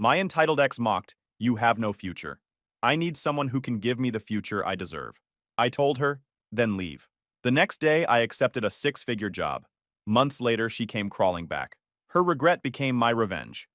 My entitled ex mocked, "You have no future. I need someone who can give me the future I deserve." I told her, "Then leave." The next day, I accepted a six-figure job. Months later, she came crawling back. Her regret became my revenge.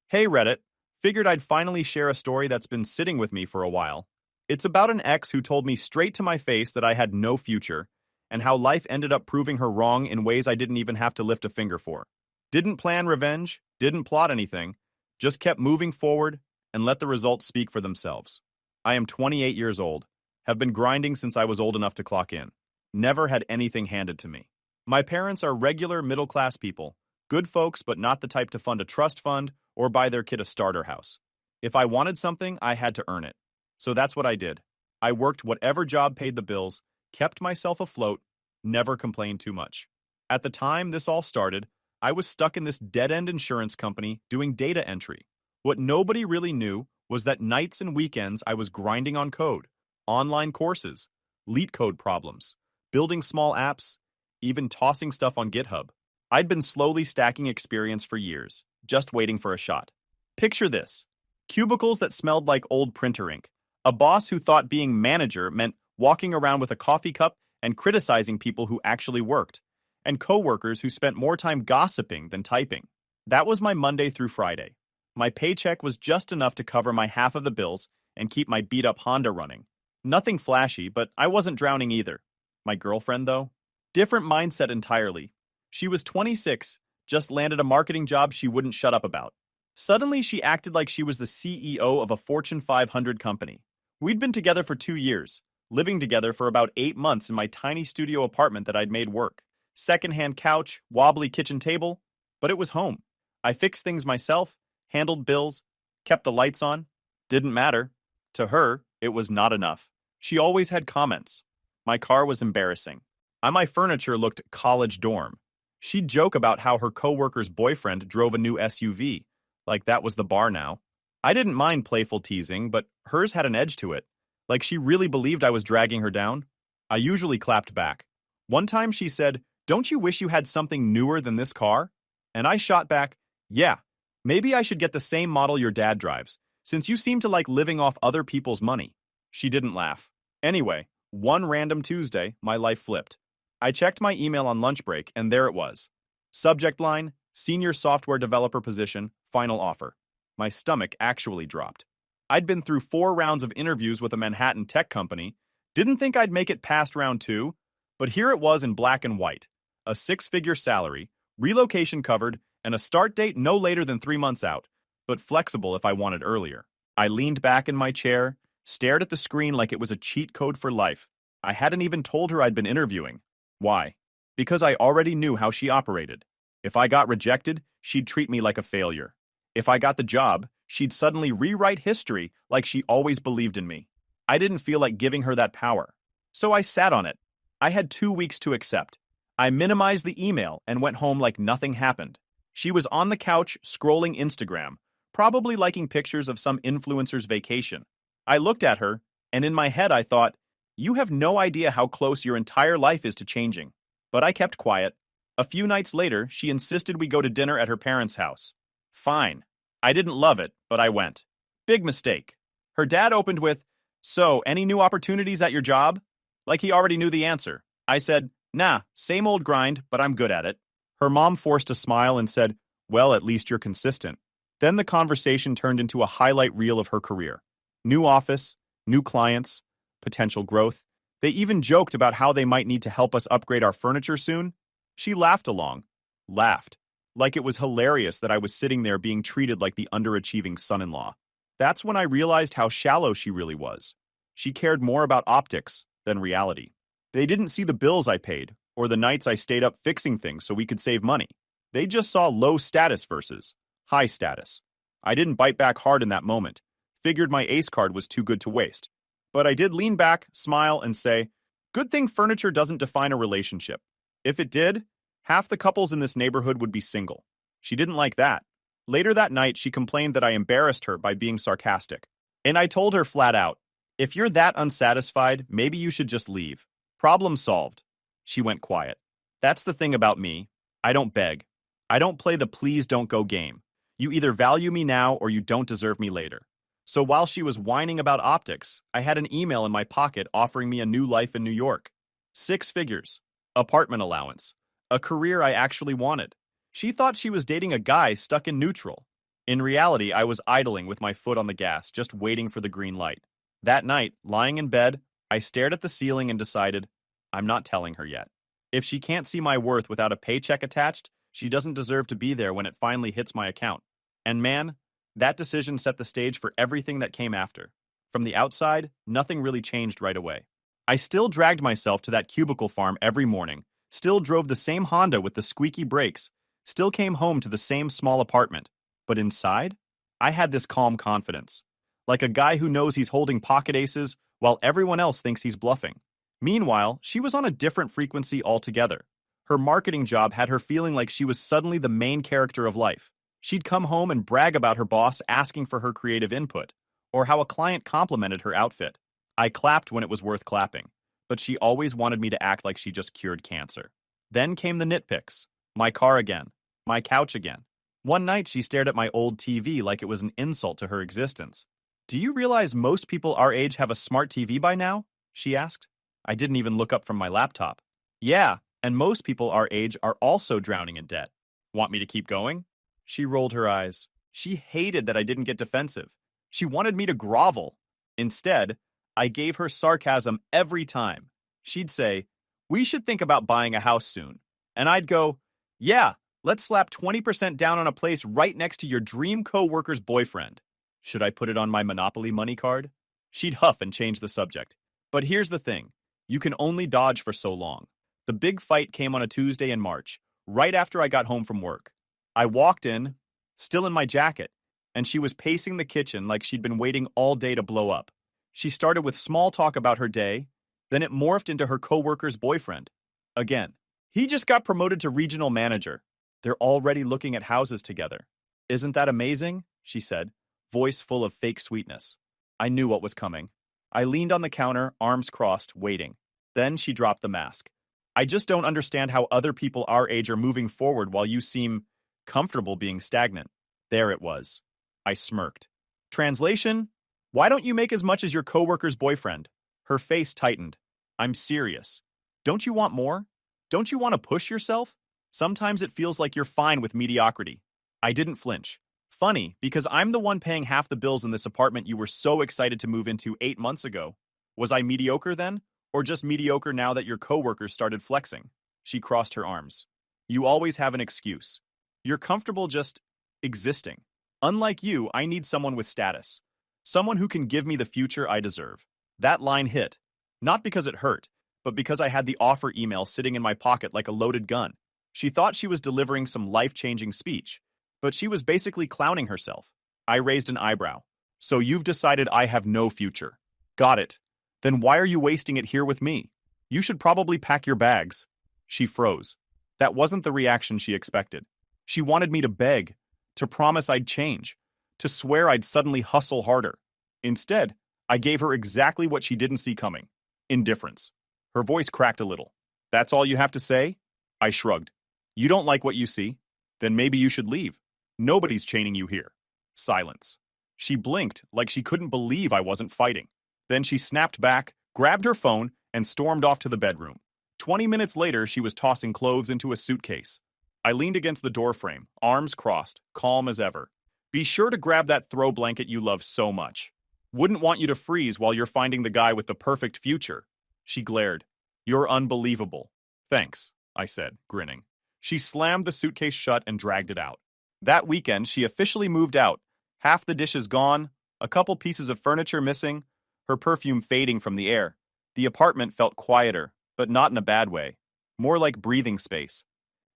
Hey Reddit, figured I'd finally share a story that's been sitting with me for a while. It's about an ex who told me straight to my face that I had no future, and how life ended up proving her wrong in ways I didn't even have to lift a finger for. Didn't plan revenge, didn't plot anything, just kept moving forward and let the results speak for themselves. I am 28 years old, have been grinding since I was old enough to clock in. Never had anything handed to me. My parents are regular middle-class people, good folks but not the type to fund a trust fund or buy their kid a starter house. If I wanted something, I had to earn it. So that's what I did. I worked whatever job paid the bills, kept myself afloat, never complained too much. At the time this all started, I was stuck in this dead-end insurance company doing data entry. What nobody really knew was that nights and weekends I was grinding on code, online courses, LeetCode problems, building small apps, even tossing stuff on GitHub. I'd been slowly stacking experience for years, just waiting for a shot. Picture this: cubicles that smelled like old printer ink, a boss who thought being manager meant walking around with a coffee cup and criticizing people who actually worked, and coworkers who spent more time gossiping than typing. That was my Monday through Friday. My paycheck was just enough to cover my half of the bills and keep my beat-up Honda running. Nothing flashy, but I wasn't drowning either. My girlfriend, though? Different mindset entirely. She was 26, just landed a marketing job she wouldn't shut up about. Suddenly, she acted like she was the CEO of a Fortune 500 company. We'd been together for 2 years, living together for about 8 months in my tiny studio apartment that I'd made work. Secondhand couch, wobbly kitchen table, but it was home. I fixed things myself, handled bills, kept the lights on. Didn't matter. To her, it was not enough. She always had comments. My car was embarrassing. My furniture looked college dorm. She'd joke about how her coworker's boyfriend drove a new SUV, like that was the bar now. I didn't mind playful teasing, but hers had an edge to it, like she really believed I was dragging her down. I usually clapped back. One time she said, "Don't you wish you had something newer than this car?" And I shot back, "Yeah, maybe I should get the same model your dad drives, since you seem to like living off other people's money." She didn't laugh. Anyway, one random Tuesday, my life flipped. I checked my email on lunch break, and there it was. Subject line, senior software developer position, final offer. My stomach actually dropped. I'd been through 4 rounds of interviews with a Manhattan tech company, didn't think I'd make it past round 2, but here it was in black and white. A 6-figure salary, relocation covered, and a start date no later than 3 months out, but flexible if I wanted earlier. I leaned back in my chair, stared at the screen like it was a cheat code for life. I hadn't even told her I'd been interviewing. Why? Because I already knew how she operated. If I got rejected, she'd treat me like a failure. If I got the job, she'd suddenly rewrite history like she always believed in me. I didn't feel like giving her that power. So I sat on it. I had 2 weeks to accept. I minimized the email and went home like nothing happened. She was on the couch scrolling Instagram, probably liking pictures of some influencer's vacation. I looked at her, and in my head I thought, "You have no idea how close your entire life is to changing." But I kept quiet. A few nights later, she insisted we go to dinner at her parents' house. Fine. I didn't love it, but I went. Big mistake. Her dad opened with, "So, any new opportunities at your job?" Like he already knew the answer. I said, "Nah, same old grind, but I'm good at it." Her mom forced a smile and said, "Well, at least you're consistent." Then the conversation turned into a highlight reel of her career. New office, new clients, potential growth. They even joked about how they might need to help us upgrade our furniture soon. She laughed along. Laughed. Like it was hilarious that I was sitting there being treated like the underachieving son-in-law. That's when I realized how shallow she really was. She cared more about optics than reality. They didn't see the bills I paid, or the nights I stayed up fixing things so we could save money. They just saw low status versus high status. I didn't bite back hard in that moment. Figured my ace card was too good to waste. But I did lean back, smile, and say, "Good thing furniture doesn't define a relationship. If it did, half the couples in this neighborhood would be single." She didn't like that. Later that night, she complained that I embarrassed her by being sarcastic. And I told her flat out, "If you're that unsatisfied, maybe you should just leave. Problem solved." She went quiet. That's the thing about me. I don't beg. I don't play the please don't go game. You either value me now or you don't deserve me later. So while she was whining about optics, I had an email in my pocket offering me a new life in New York. 6 figures, apartment allowance, a career I actually wanted. She thought she was dating a guy stuck in neutral. In reality, I was idling with my foot on the gas, just waiting for the green light. That night, lying in bed, I stared at the ceiling and decided, I'm not telling her yet. If she can't see my worth without a paycheck attached, she doesn't deserve to be there when it finally hits my account. And man, that decision set the stage for everything that came after. From the outside, nothing really changed right away. I still dragged myself to that cubicle farm every morning, still drove the same Honda with the squeaky brakes, still came home to the same small apartment. But inside, I had this calm confidence. Like a guy who knows he's holding pocket aces while everyone else thinks he's bluffing. Meanwhile, she was on a different frequency altogether. Her marketing job had her feeling like she was suddenly the main character of life. She'd come home and brag about her boss asking for her creative input, or how a client complimented her outfit. I clapped when it was worth clapping, but she always wanted me to act like she just cured cancer. Then came the nitpicks. My car again. My couch again. One night she stared at my old TV like it was an insult to her existence. Do you realize most people our age have a smart TV by now? She asked. I didn't even look up from my laptop. Yeah, and most people our age are also drowning in debt. Want me to keep going? She rolled her eyes. She hated that I didn't get defensive. She wanted me to grovel. Instead, I gave her sarcasm every time. She'd say, we should think about buying a house soon. And I'd go, yeah, let's slap 20% down on a place right next to your dream co-worker's boyfriend. Should I put it on my Monopoly money card? She'd huff and change the subject. But here's the thing. You can only dodge for so long. The big fight came on a Tuesday in March, right after I got home from work. I walked in, still in my jacket, and she was pacing the kitchen like she'd been waiting all day to blow up. She started with small talk about her day, then it morphed into her coworker's boyfriend. Again, he just got promoted to regional manager. They're already looking at houses together. Isn't that amazing? She said, voice full of fake sweetness. I knew what was coming. I leaned on the counter, arms crossed, waiting. Then she dropped the mask. I just don't understand how other people our age are moving forward while you seem comfortable being stagnant. There it was. I smirked. Translation? Why don't you make as much as your coworker's boyfriend? Her face tightened. I'm serious. Don't you want more? Don't you want to push yourself? Sometimes it feels like you're fine with mediocrity. I didn't flinch. Funny, because I'm the one paying half the bills in this apartment you were so excited to move into 8 months ago. Was I mediocre then? Or just mediocre now that your coworkers started flexing? She crossed her arms. You always have an excuse. You're comfortable just existing. Unlike you, I need someone with status. Someone who can give me the future I deserve. That line hit. Not because it hurt, but because I had the offer email sitting in my pocket like a loaded gun. She thought she was delivering some life-changing speech, but she was basically clowning herself. I raised an eyebrow. So you've decided I have no future. Got it. Then why are you wasting it here with me? You should probably pack your bags. She froze. That wasn't the reaction she expected. She wanted me to beg, to promise I'd change, to swear I'd suddenly hustle harder. Instead, I gave her exactly what she didn't see coming. Indifference. Her voice cracked a little. That's all you have to say? I shrugged. You don't like what you see? Then maybe you should leave. Nobody's chaining you here. Silence. She blinked like she couldn't believe I wasn't fighting. Then she snapped back, grabbed her phone, and stormed off to the bedroom. 20 minutes later, she was tossing clothes into a suitcase. I leaned against the doorframe, arms crossed, calm as ever. Be sure to grab that throw blanket you love so much. Wouldn't want you to freeze while you're finding the guy with the perfect future. She glared. You're unbelievable. Thanks, I said, grinning. She slammed the suitcase shut and dragged it out. That weekend, she officially moved out. Half the dishes gone, a couple pieces of furniture missing, her perfume fading from the air. The apartment felt quieter, but not in a bad way. More like breathing space.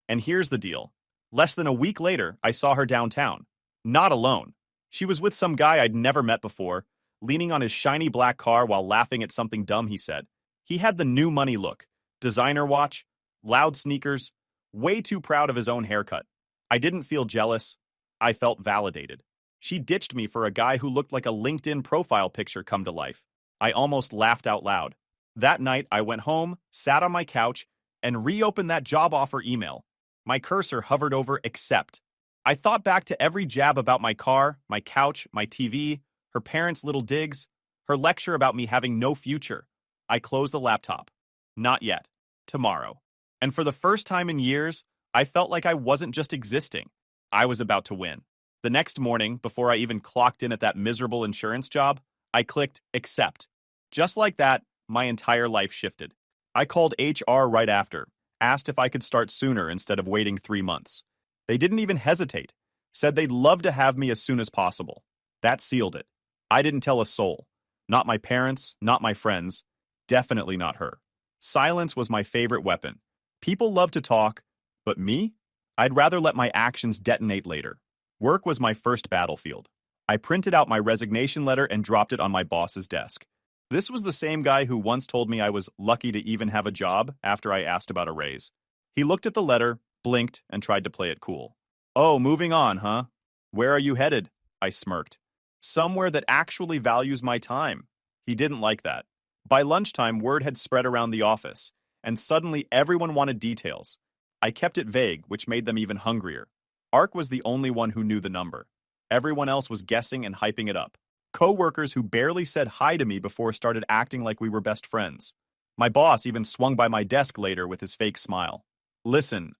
And here's the deal. Less than a week later, I saw her downtown. Not alone. She was with some guy I'd never met before, leaning on his shiny black car while laughing at something dumb he said. He had the new money look. Designer watch, loud sneakers, way too proud of his own haircut. I didn't feel jealous. I felt validated. She ditched me for a guy who looked like a LinkedIn profile picture come to life. I almost laughed out loud. That night, I went home, sat on my couch, and reopened that job offer email. My cursor hovered over accept. I thought back to every jab about my car, my couch, my TV, her parents' little digs, her lecture about me having no future. I closed the laptop. Not yet. Tomorrow. And for the first time in years, I felt like I wasn't just existing. I was about to win. The next morning, before I even clocked in at that miserable insurance job, I clicked accept. Just like that, my entire life shifted. I called HR right after, asked if I could start sooner instead of waiting 3 months. They didn't even hesitate, said they'd love to have me as soon as possible. That sealed it. I didn't tell a soul. Not my parents, not my friends, definitely not her. Silence was my favorite weapon. People love to talk, but me? I'd rather let my actions detonate later. Work was my first battlefield. I printed out my resignation letter and dropped it on my boss's desk. This was the same guy who once told me I was lucky to even have a job after I asked about a raise. He looked at the letter, blinked, and tried to play it cool. Oh, moving on, huh? Where are you headed? I smirked. Somewhere that actually values my time. He didn't like that. By lunchtime, word had spread around the office, and suddenly everyone wanted details. I kept it vague, which made them even hungrier. Ark was the only one who knew the number. Everyone else was guessing and hyping it up. Co-workers who barely said hi to me before started acting like we were best friends. My boss even swung by my desk later with his fake smile. Listen,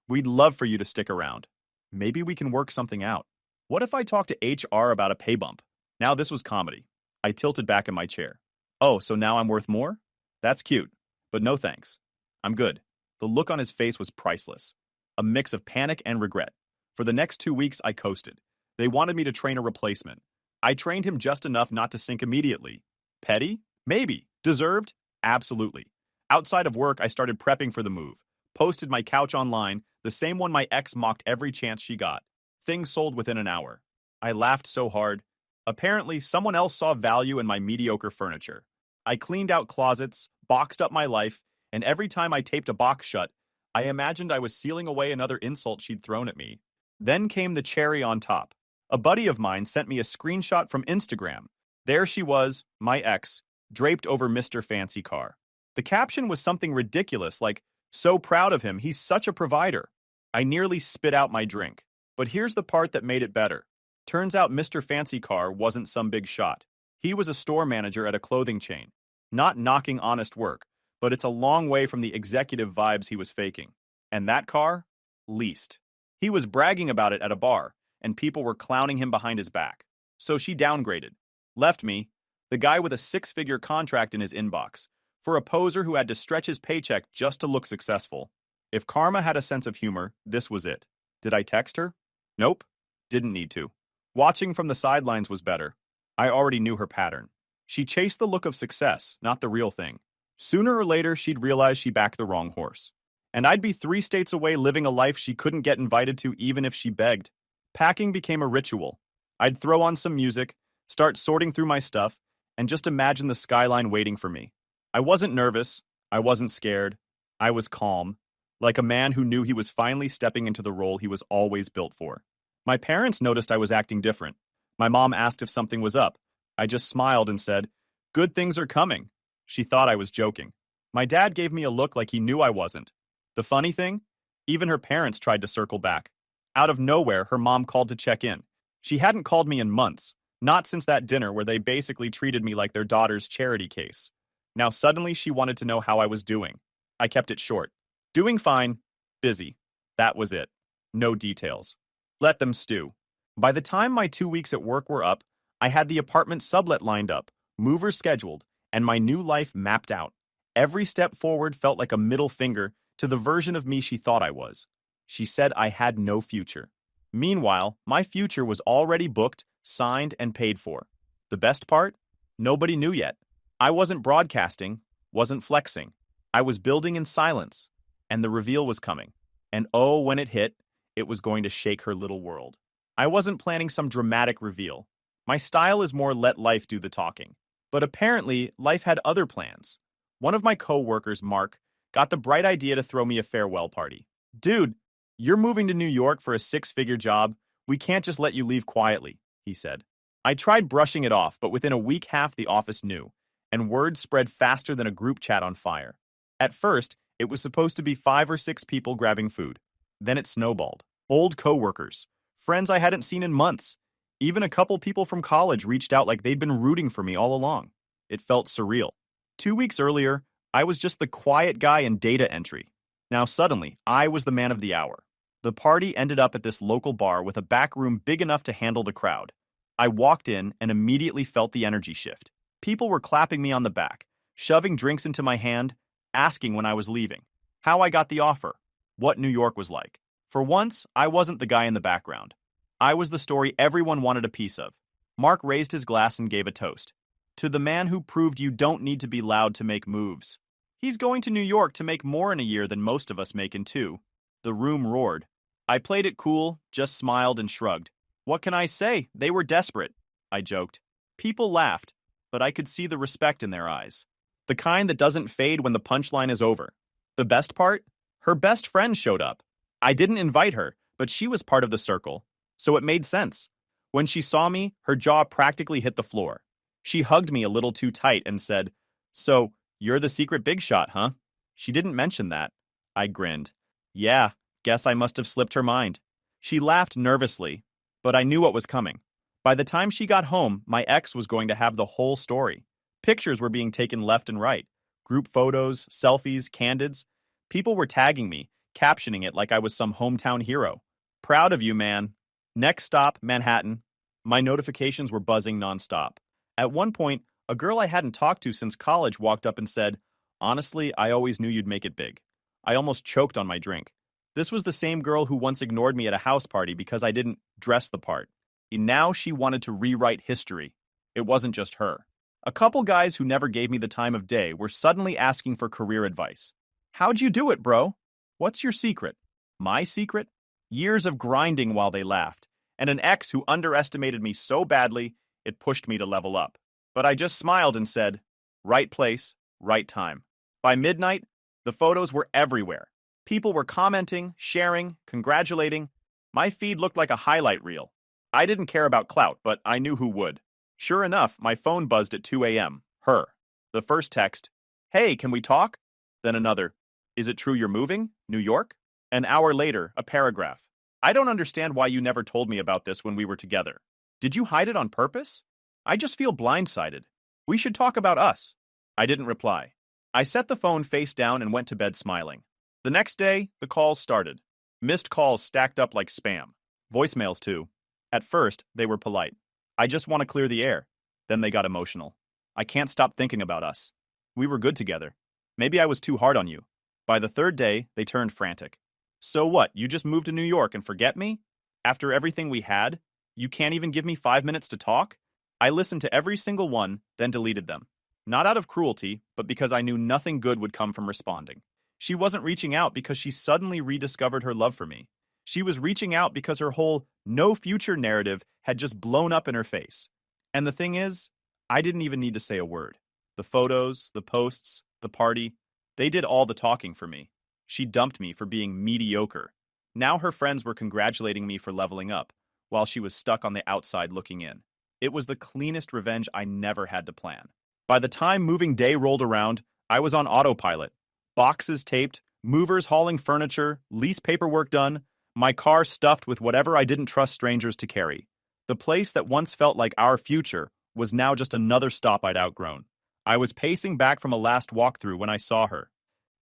we'd love for you to stick around. Maybe we can work something out. What if I talk to HR about a pay bump? Now this was comedy. I tilted back in my chair. Oh, so now I'm worth more? That's cute, but no thanks. I'm good. The look on his face was priceless. A mix of panic and regret. For the next 2 weeks, I coasted. They wanted me to train a replacement. I trained him just enough not to sink immediately. Petty? Maybe. Deserved? Absolutely. Outside of work, I started prepping for the move. Posted my couch online, the same one my ex mocked every chance she got. Things sold within an hour. I laughed so hard. Apparently, someone else saw value in my mediocre furniture. I cleaned out closets, boxed up my life, and every time I taped a box shut, I imagined I was sealing away another insult she'd thrown at me. Then came the cherry on top. A buddy of mine sent me a screenshot from Instagram. There she was, my ex, draped over Mr. Fancy Car. The caption was something ridiculous like, "So proud of him, he's such a provider." I nearly spit out my drink. But here's the part that made it better. Turns out Mr. Fancy Car wasn't some big shot. He was a store manager at a clothing chain. Not knocking honest work, but it's a long way from the executive vibes he was faking. And that car? Leased. He was bragging about it at a bar, and people were clowning him behind his back. So she downgraded. Left me, the guy with a 6-figure contract in his inbox, for a poser who had to stretch his paycheck just to look successful. If karma had a sense of humor, this was it. Did I text her? Nope. Didn't need to. Watching from the sidelines was better. I already knew her pattern. She chased the look of success, not the real thing. Sooner or later, she'd realize she backed the wrong horse. And I'd be 3 states away living a life she couldn't get invited to even if she begged. Packing became a ritual. I'd throw on some music, start sorting through my stuff, and just imagine the skyline waiting for me. I wasn't nervous. I wasn't scared. I was calm, like a man who knew he was finally stepping into the role he was always built for. My parents noticed I was acting different. My mom asked if something was up. I just smiled and said, "Good things are coming." She thought I was joking. My dad gave me a look like he knew I wasn't. The funny thing? Even her parents tried to circle back. Out of nowhere, her mom called to check in. She hadn't called me in months, not since that dinner where they basically treated me like their daughter's charity case. Now suddenly she wanted to know how I was doing. I kept it short. Doing fine. Busy. That was it. No details. Let them stew. By the time my 2 weeks at work were up, I had the apartment sublet lined up, movers scheduled, and my new life mapped out. Every step forward felt like a middle finger to the version of me she thought I was. She said I had no future. Meanwhile, my future was already booked, signed, and paid for. The best part? Nobody knew yet. I wasn't broadcasting, wasn't flexing. I was building in silence, and the reveal was coming. And oh, when it hit, it was going to shake her little world. I wasn't planning some dramatic reveal. My style is more let life do the talking. But apparently, life had other plans. One of my co-workers, Mark, got the bright idea to throw me a farewell party. "Dude, you're moving to New York for a 6-figure job. We can't just let you leave quietly," he said. I tried brushing it off, but within a week half the office knew, and word spread faster than a group chat on fire. At first, it was supposed to be 5 or 6 people grabbing food. Then it snowballed. Old coworkers, friends I hadn't seen in months. Even a couple people from college reached out like they'd been rooting for me all along. It felt surreal. 2 weeks earlier, I was just the quiet guy in data entry. Now suddenly, I was the man of the hour. The party ended up at this local bar with a back room big enough to handle the crowd. I walked in and immediately felt the energy shift. People were clapping me on the back, shoving drinks into my hand, asking when I was leaving, how I got the offer, what New York was like. For once, I wasn't the guy in the background. I was the story everyone wanted a piece of. Mark raised his glass and gave a toast. To the man who proved you don't need to be loud to make moves. He's going to New York to make more in a year than most of us make in 2. The room roared. I played it cool, just smiled and shrugged. What can I say? They were desperate, I joked. People laughed, but I could see the respect in their eyes. The kind that doesn't fade when the punchline is over. The best part? Her best friend showed up. I didn't invite her, but she was part of the circle, so it made sense. When she saw me, her jaw practically hit the floor. She hugged me a little too tight and said, "So, you're the secret big shot, huh?" She didn't mention that. I grinned. Yeah, guess I must have slipped her mind. She laughed nervously, but I knew what was coming. By the time she got home, my ex was going to have the whole story. Pictures were being taken left and right. Group photos, selfies, candids. People were tagging me, captioning it like I was some hometown hero. Proud of you, man. Next stop, Manhattan. My notifications were buzzing nonstop. At one point, a girl I hadn't talked to since college walked up and said, "Honestly, I always knew you'd make it big." I almost choked on my drink. This was the same girl who once ignored me at a house party because I didn't dress the part. And now she wanted to rewrite history. It wasn't just her. A couple guys who never gave me the time of day were suddenly asking for career advice. How'd you do it, bro? What's your secret? My secret? Years of grinding while they laughed, and an ex who underestimated me so badly, it pushed me to level up. But I just smiled and said, right place, right time. By midnight, the photos were everywhere. People were commenting, sharing, congratulating. My feed looked like a highlight reel. I didn't care about clout, but I knew who would. Sure enough, my phone buzzed at 2 a.m. Her. The first text, "Hey, can we talk?" Then another, "Is it true you're moving? New York?" An hour later, a paragraph. "I don't understand why you never told me about this when we were together. Did you hide it on purpose? I just feel blindsided. We should talk about us." I didn't reply. I set the phone face down and went to bed smiling. The next day, the calls started. Missed calls stacked up like spam. Voicemails, too. At first, they were polite. "I just want to clear the air." Then they got emotional. "I can't stop thinking about us. We were good together. Maybe I was too hard on you." By the third day, they turned frantic. "So what, you just moved to New York and forget me? After everything we had, you can't even give me 5 minutes to talk?" I listened to every single one, then deleted them. Not out of cruelty, but because I knew nothing good would come from responding. She wasn't reaching out because she suddenly rediscovered her love for me. She was reaching out because her whole no future narrative had just blown up in her face. And the thing is, I didn't even need to say a word. The photos, the posts, the party, they did all the talking for me. She dumped me for being mediocre. Now her friends were congratulating me for leveling up, while she was stuck on the outside looking in. It was the cleanest revenge I never had to plan. By the time moving day rolled around, I was on autopilot. Boxes taped, movers hauling furniture, lease paperwork done, my car stuffed with whatever I didn't trust strangers to carry. The place that once felt like our future was now just another stop I'd outgrown. I was pacing back from a last walkthrough when I saw her.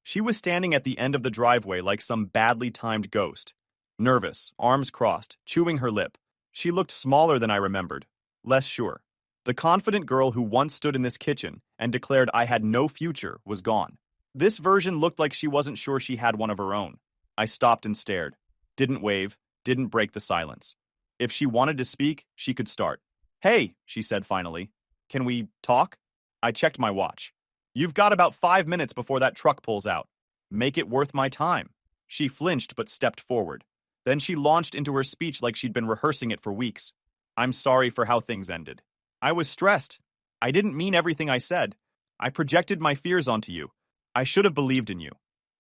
She was standing at the end of the driveway like some badly timed ghost. Nervous, arms crossed, chewing her lip. She looked smaller than I remembered, less sure. The confident girl who once stood in this kitchen and declared I had no future was gone. This version looked like she wasn't sure she had one of her own. I stopped and stared. Didn't wave, didn't break the silence. If she wanted to speak, she could start. "Hey," she said finally. "Can we talk?" I checked my watch. "You've got about 5 minutes before that truck pulls out. Make it worth my time." She flinched but stepped forward. Then she launched into her speech like she'd been rehearsing it for weeks. "I'm sorry for how things ended. I was stressed. I didn't mean everything I said. I projected my fears onto you. I should have believed in you.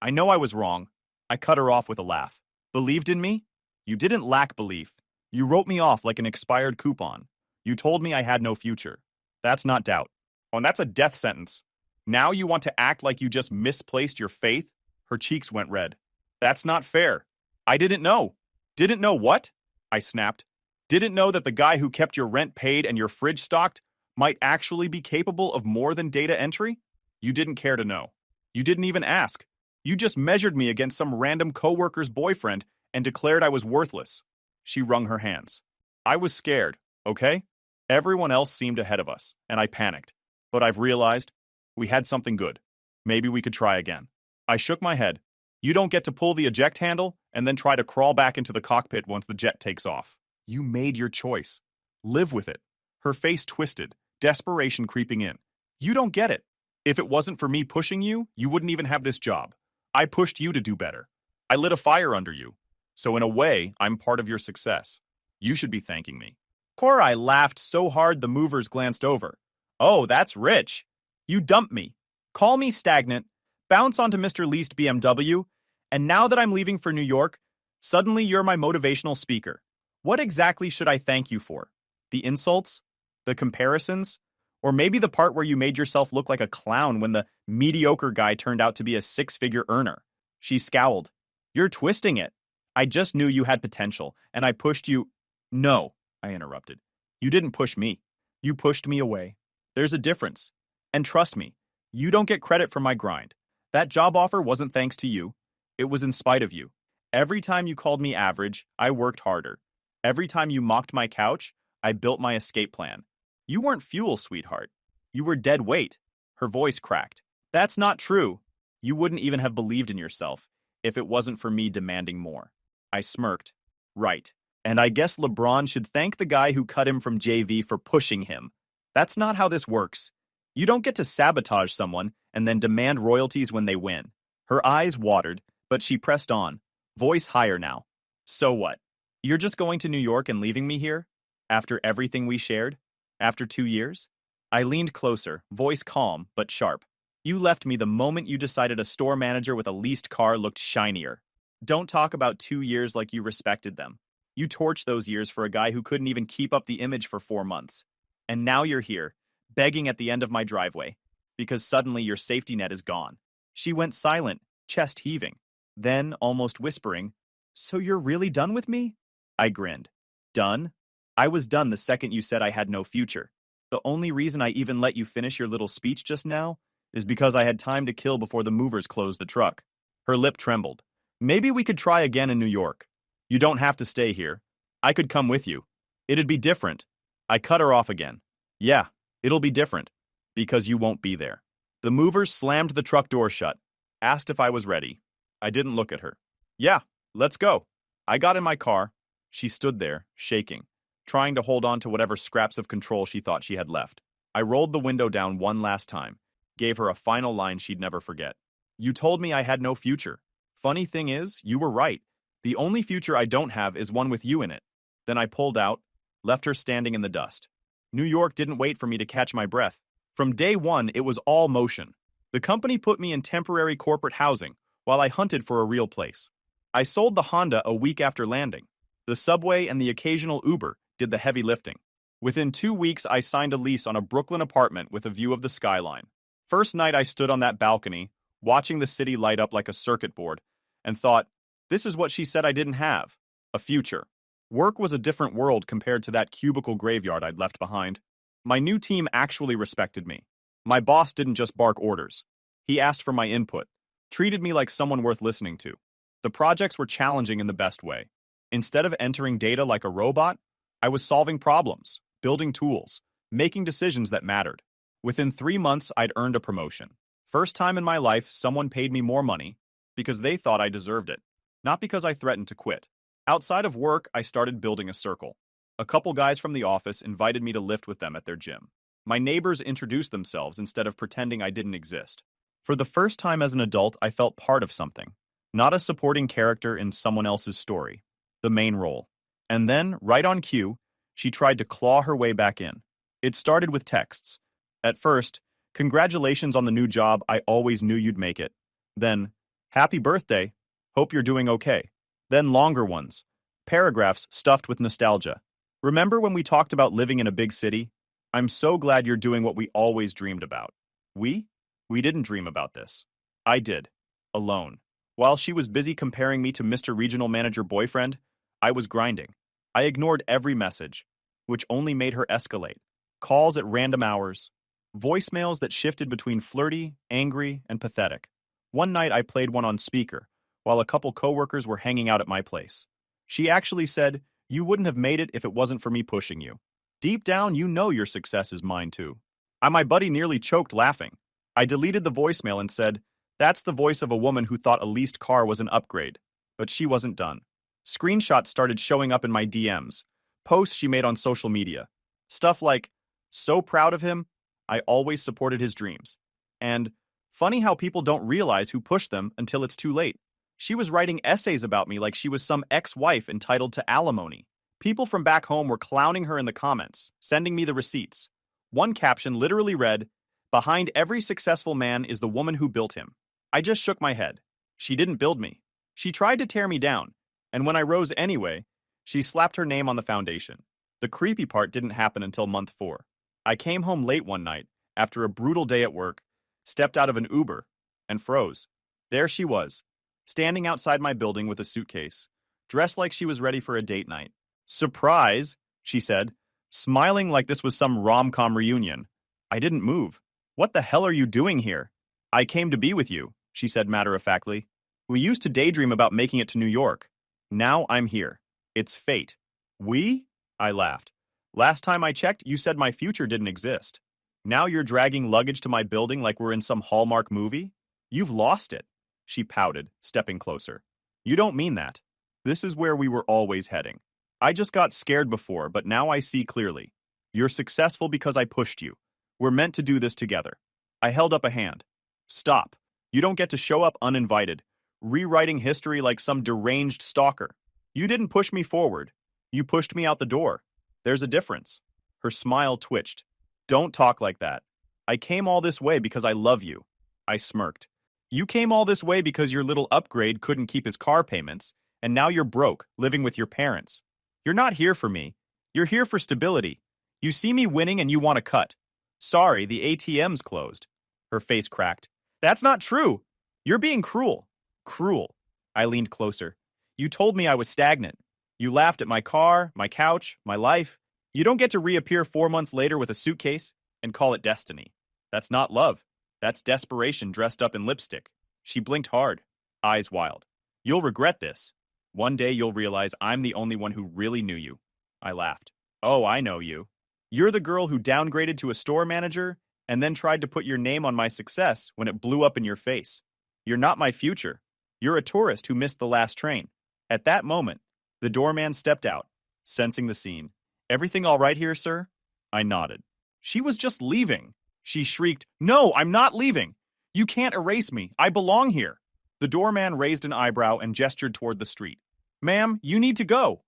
I know I was wrong." I cut her off with a laugh. "Believed in me? You didn't lack belief. You wrote me off like an expired coupon. You told me I had no future. That's not doubt. Oh, and that's a death sentence. Now you want to act like you just misplaced your faith?" Her cheeks went red. "That's not fair. I didn't know." Didn't know what? I snapped. Didn't know that the guy who kept your rent paid and your fridge stocked might actually be capable of more than data entry? You didn't care to know. You didn't even ask. You just measured me against some random coworker's boyfriend and declared I was worthless. She wrung her hands. I was scared, okay? Everyone else seemed ahead of us, and I panicked. But I've realized we had something good. Maybe we could try again. I shook my head. You don't get to pull the eject handle and then try to crawl back into the cockpit once the jet takes off. You made your choice. Live with it. Her face twisted, desperation creeping in. You don't get it. If it wasn't for me pushing you, you wouldn't even have this job. I pushed you to do better. I lit a fire under you. So in a way, I'm part of your success. You should be thanking me. Korai laughed so hard the movers glanced over. Oh, that's rich. You dumped me. Call me stagnant, bounce onto Mr. Least BMW, and now that I'm leaving for New York, suddenly you're my motivational speaker. What exactly should I thank you for? The insults? The comparisons? Or maybe the part where you made yourself look like a clown when the mediocre guy turned out to be a six-figure earner? She scowled. You're twisting it. I just knew you had potential, and I pushed you. No, I interrupted. You didn't push me. You pushed me away. There's a difference. And trust me, you don't get credit for my grind. That job offer wasn't thanks to you. It was in spite of you. Every time you called me average, I worked harder. Every time you mocked my couch, I built my escape plan. You weren't fuel, sweetheart. You were dead weight. Her voice cracked. That's not true. You wouldn't even have believed in yourself if it wasn't for me demanding more. I smirked. Right. And I guess LeBron should thank the guy who cut him from JV for pushing him. That's not how this works. You don't get to sabotage someone and then demand royalties when they win. Her eyes watered, but she pressed on, voice higher now. So what? You're just going to New York and leaving me here? After everything we shared? After 2 years? I leaned closer, voice calm but sharp. You left me the moment you decided a store manager with a leased car looked shinier. Don't talk about 2 years like you respected them. You torched those years for a guy who couldn't even keep up the image for 4 months. And now you're here, begging at the end of my driveway, because suddenly your safety net is gone. She went silent, chest heaving. Then, almost whispering, So you're really done with me? I grinned. Done? I was done the second you said I had no future. The only reason I even let you finish your little speech just now is because I had time to kill before the movers closed the truck. Her lip trembled. Maybe we could try again in New York. You don't have to stay here. I could come with you. It'd be different. I cut her off again. Yeah, it'll be different. Because you won't be there. The movers slammed the truck door shut, asked if I was ready. I didn't look at her. Yeah, let's go. I got in my car. She stood there, shaking, trying to hold on to whatever scraps of control she thought she had left. I rolled the window down one last time, gave her a final line she'd never forget. You told me I had no future. Funny thing is, you were right. The only future I don't have is one with you in it. Then I pulled out, left her standing in the dust. New York didn't wait for me to catch my breath. From day one, it was all motion. The company put me in temporary corporate housing while I hunted for a real place. I sold the Honda a week after landing. The subway and the occasional Uber did the heavy lifting. Within 2 weeks, I signed a lease on a Brooklyn apartment with a view of the skyline. First night I stood on that balcony, watching the city light up like a circuit board, and thought, this is what she said I didn't have. A future. Work was a different world compared to that cubicle graveyard I'd left behind. My new team actually respected me. My boss didn't just bark orders. He asked for my input, treated me like someone worth listening to. The projects were challenging in the best way. Instead of entering data like a robot, I was solving problems, building tools, making decisions that mattered. Within 3 months, I'd earned a promotion. First time in my life, someone paid me more money because they thought I deserved it, not because I threatened to quit. Outside of work, I started building a circle. A couple guys from the office invited me to lift with them at their gym. My neighbors introduced themselves instead of pretending I didn't exist. For the first time as an adult, I felt part of something, not a supporting character in someone else's story, the main role. And then, right on cue, she tried to claw her way back in. It started with texts. At first, congratulations on the new job, I always knew you'd make it. Then, happy birthday, hope you're doing okay. Then longer ones, paragraphs stuffed with nostalgia. Remember when we talked about living in a big city? I'm so glad you're doing what we always dreamed about. We? We didn't dream about this. I did. Alone. While she was busy comparing me to Mr. Regional Manager boyfriend, I was grinding. I ignored every message, which only made her escalate. Calls at random hours, voicemails that shifted between flirty, angry, and pathetic. One night I played one on speaker, while a couple coworkers were hanging out at my place. She actually said, "You wouldn't have made it if it wasn't for me pushing you. Deep down, you know your success is mine too." My buddy nearly choked laughing. I deleted the voicemail and said, "That's the voice of a woman who thought a leased car was an upgrade." But she wasn't done. Screenshots started showing up in my DMs, posts she made on social media. Stuff like, "So proud of him, I always supported his dreams." And, "Funny how people don't realize who pushed them until it's too late." She was writing essays about me like she was some ex-wife entitled to alimony. People from back home were clowning her in the comments, sending me the receipts. One caption literally read, "Behind every successful man is the woman who built him." I just shook my head. She didn't build me. She tried to tear me down, and when I rose anyway, she slapped her name on the foundation. The creepy part didn't happen until month 4. I came home late one night, after a brutal day at work, stepped out of an Uber, and froze. There she was, standing outside my building with a suitcase, dressed like she was ready for a date night. "Surprise," she said, smiling like this was some rom-com reunion. I didn't move. "What the hell are you doing here?" "I came to be with you," she said matter-of-factly. "We used to daydream about making it to New York. Now I'm here. It's fate." "We?" I laughed. "Last time I checked, you said my future didn't exist. Now you're dragging luggage to my building like we're in some Hallmark movie? You've lost it." She pouted, stepping closer. "You don't mean that. This is where we were always heading. I just got scared before, but now I see clearly. You're successful because I pushed you. We're meant to do this together." I held up a hand. "Stop. You don't get to show up uninvited, rewriting history like some deranged stalker. You didn't push me forward. You pushed me out the door. There's a difference." Her smile twitched. "Don't talk like that. I came all this way because I love you." I smirked. "You came all this way because your little upgrade couldn't keep his car payments, and now you're broke, living with your parents. You're not here for me. You're here for stability. You see me winning and you want to cut. Sorry, the ATM's closed." Her face cracked. "That's not true. You're being cruel." "Cruel." I leaned closer. "You told me I was stagnant. You laughed at my car, my couch, my life. You don't get to reappear 4 months later with a suitcase and call it destiny. That's not love. That's desperation dressed up in lipstick." She blinked hard, eyes wild. "You'll regret this. One day you'll realize I'm the only one who really knew you." I laughed. "Oh, I know you. You're the girl who downgraded to a store manager and then tried to put your name on my success when it blew up in your face. You're not my future. You're a tourist who missed the last train." At that moment, the doorman stepped out, sensing the scene. "Everything all right here, sir?" I nodded. "She was just leaving." She shrieked, "No, I'm not leaving. You can't erase me. I belong here." The doorman raised an eyebrow and gestured toward the street. "Ma'am, you need to go."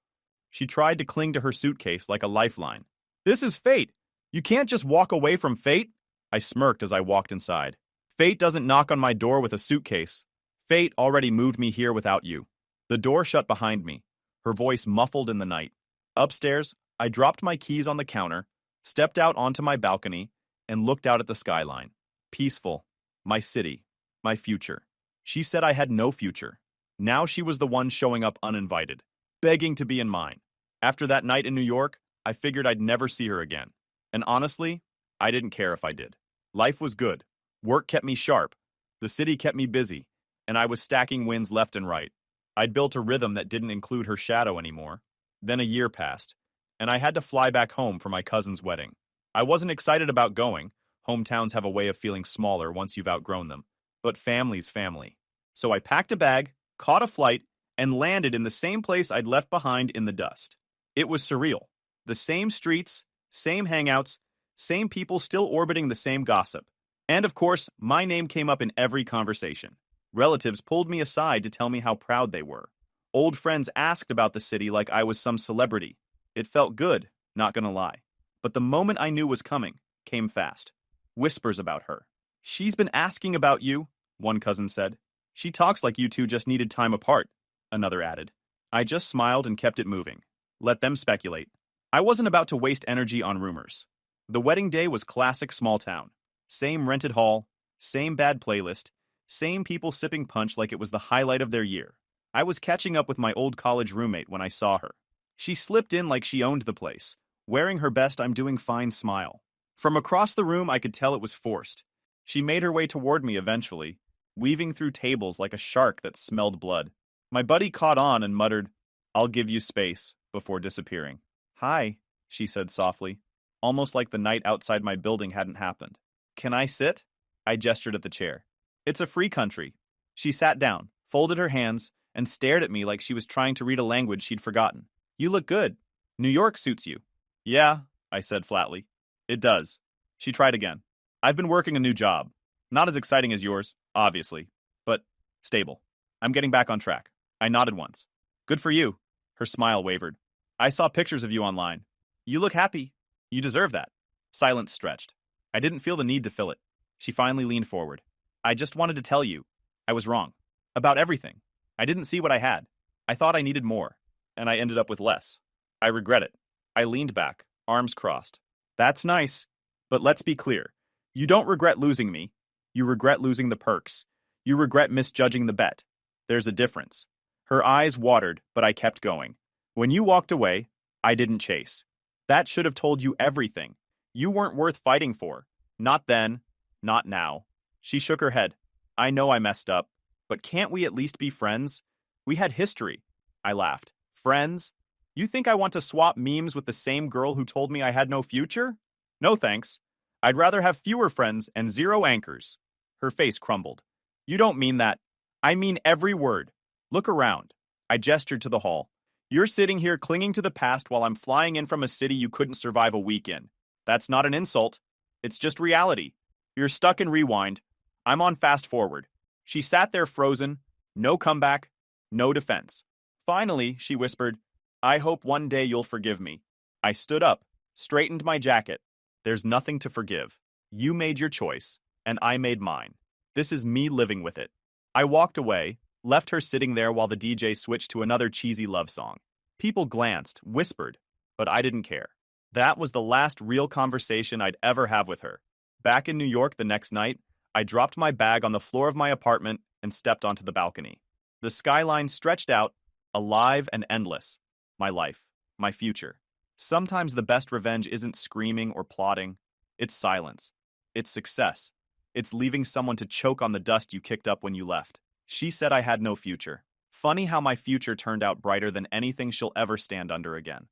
She tried to cling to her suitcase like a lifeline. "This is fate. You can't just walk away from fate." I smirked as I walked inside. "Fate doesn't knock on my door with a suitcase. Fate already moved me here without you." The door shut behind me, her voice muffled in the night. Upstairs, I dropped my keys on the counter, stepped out onto my balcony, and looked out at the skyline. Peaceful. My city. My future. She said I had no future. Now she was the one showing up uninvited, begging to be in mine. After that night in New York, I figured I'd never see her again. And honestly, I didn't care if I did. Life was good. Work kept me sharp. The city kept me busy. And I was stacking wins left and right. I'd built a rhythm that didn't include her shadow anymore. Then a year passed, and I had to fly back home for my cousin's wedding. I wasn't excited about going. Hometowns have a way of feeling smaller once you've outgrown them. But family's family. So I packed a bag, caught a flight, and landed in the same place I'd left behind in the dust. It was surreal. The same streets, same hangouts, same people still orbiting the same gossip. And of course, my name came up in every conversation. Relatives pulled me aside to tell me how proud they were. Old friends asked about the city like I was some celebrity. It felt good, not gonna lie. But the moment I knew was coming came fast. Whispers about her. "She's been asking about you," one cousin said. "She talks like you two just needed time apart," another added. I just smiled and kept it moving. Let them speculate. I wasn't about to waste energy on rumors. The wedding day was classic small town. Same rented hall, same bad playlist, same people sipping punch like it was the highlight of their year. I was catching up with my old college roommate when I saw her. She slipped in like she owned the place, wearing her best "I'm doing fine" smile. From across the room, I could tell it was forced. She made her way toward me eventually, weaving through tables like a shark that smelled blood. My buddy caught on and muttered, "I'll give you space," before disappearing. "Hi," she said softly, almost like the night outside my building hadn't happened. "Can I sit?" I gestured at the chair. "It's a free country." She sat down, folded her hands, and stared at me like she was trying to read a language she'd forgotten. "You look good. New York suits you." "Yeah," I said flatly. "It does." She tried again. "I've been working a new job. Not as exciting as yours, obviously, but stable. I'm getting back on track." I nodded once. "Good for you." Her smile wavered. "I saw pictures of you online. You look happy. You deserve that." Silence stretched. I didn't feel the need to fill it. She finally leaned forward. "I just wanted to tell you. I was wrong. About everything. I didn't see what I had. I thought I needed more, and I ended up with less. I regret it." I leaned back, arms crossed. "That's nice. But let's be clear. You don't regret losing me. You regret losing the perks. You regret misjudging the bet. There's a difference." Her eyes watered, but I kept going. "When you walked away, I didn't chase. That should have told you everything. You weren't worth fighting for. Not then, not now." She shook her head. "I know I messed up, but can't we at least be friends? We had history." I laughed. "Friends? You think I want to swap memes with the same girl who told me I had no future? No thanks. I'd rather have fewer friends and zero anchors." Her face crumbled. "You don't mean that." "I mean every word. Look around." I gestured to the hall. "You're sitting here clinging to the past while I'm flying in from a city you couldn't survive a week in. That's not an insult. It's just reality. You're stuck in rewind. I'm on fast forward." She sat there frozen, no comeback, no defense. Finally, she whispered, "I hope one day you'll forgive me." I stood up, straightened my jacket. "There's nothing to forgive. You made your choice, and I made mine. This is me living with it." I walked away, left her sitting there while the DJ switched to another cheesy love song. People glanced, whispered, but I didn't care. That was the last real conversation I'd ever have with her. Back in New York the next night, I dropped my bag on the floor of my apartment and stepped onto the balcony. The skyline stretched out, alive and endless. My life, my future. Sometimes the best revenge isn't screaming or plotting. It's silence. It's success. It's leaving someone to choke on the dust you kicked up when you left. She said I had no future. Funny how my future turned out brighter than anything she'll ever stand under again.